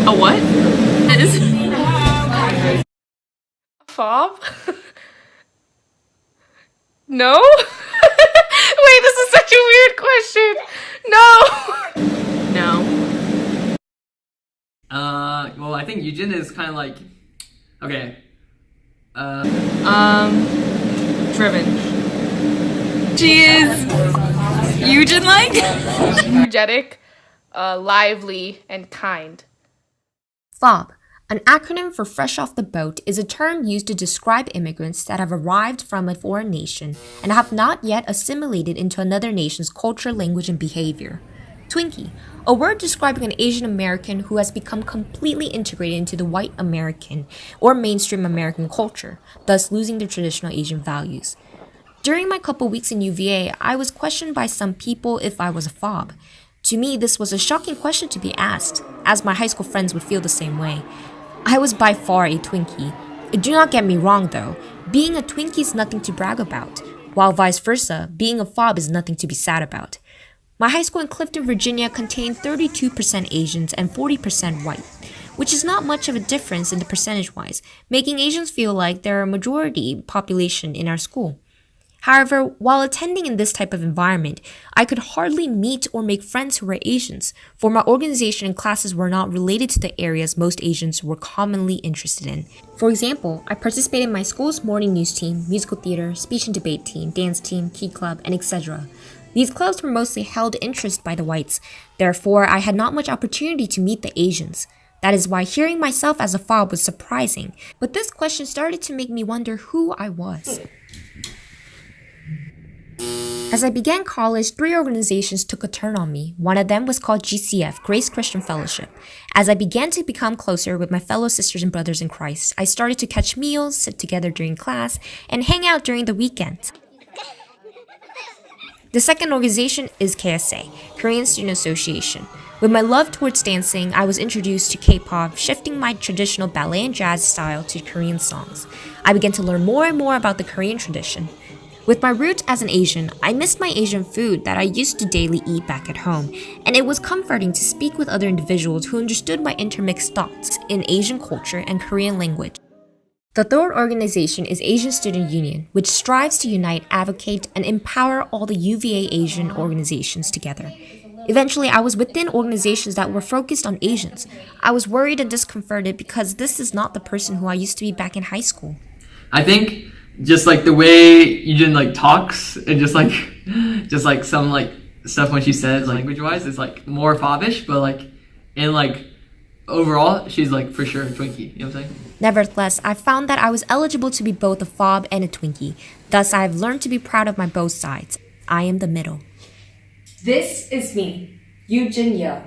A what? Is a fob? No? Wait, this is such a weird question. No. No. Well, I think You-Jin is kind of like, okay. Driven. She is You-Jin like? Energetic, lively, and kind. FOB, an acronym for Fresh Off the Boat, is a term used to describe immigrants that have arrived from a foreign nation and have not yet assimilated into another nation's culture, language, and behavior. Twinkie, a word describing an Asian American who has become completely integrated into the white American or mainstream American culture, thus losing their traditional Asian values. During my couple weeks in UVA, I was questioned by some people if I was a FOB. To me, this was a shocking question to be asked, as my high school friends would feel the same way. I was by far a Twinkie. Do not get me wrong though, being a Twinkie is nothing to brag about, while vice versa, being a FOB is nothing to be sad about. My high school in Clifton, Virginia contained 32% Asians and 40% white, which is not much of a difference in the percentage-wise, making Asians feel like they're a majority population in our school. However, while attending in this type of environment, I could hardly meet or make friends who were Asians, for my organization and classes were not related to the areas most Asians were commonly interested in. For example, I participated in my school's morning news team, musical theater, speech and debate team, dance team, key club, and etc. These clubs were mostly held interest by the whites, therefore I had not much opportunity to meet the Asians. That is why hearing myself as a FOB was surprising, but this question started to make me wonder who I was. As I began college, 3 organizations took a turn on me. One of them was called GCF, Grace Christian Fellowship. As I began to become closer with my fellow sisters and brothers in Christ, I started to catch meals, sit together during class, and hang out during the weekends. The second organization is KSA, Korean Student Association. With my love towards dancing, I was introduced to K-pop, shifting my traditional ballet and jazz style to Korean songs. I began to learn more and more about the Korean tradition. With my roots as an Asian, I missed my Asian food that I used to daily eat back at home, and it was comforting to speak with other individuals who understood my intermixed thoughts in Asian culture and Korean language. The third organization is Asian Student Union, which strives to unite, advocate, and empower all the UVA Asian organizations together. Eventually, I was within organizations that were focused on Asians. I was worried and discomforted because this is not the person who I used to be back in high school. I think just like the way You-Jin like talks and just like some like stuff when she says language wise, it's like more FOB-ish, but like in like overall, she's like for sure a Twinkie. You know what I'm saying? Nevertheless, I found that I was eligible to be both a FOB and a Twinkie. Thus, I have learned to be proud of my both sides. I am the middle. This is me, You-Jin Yeo.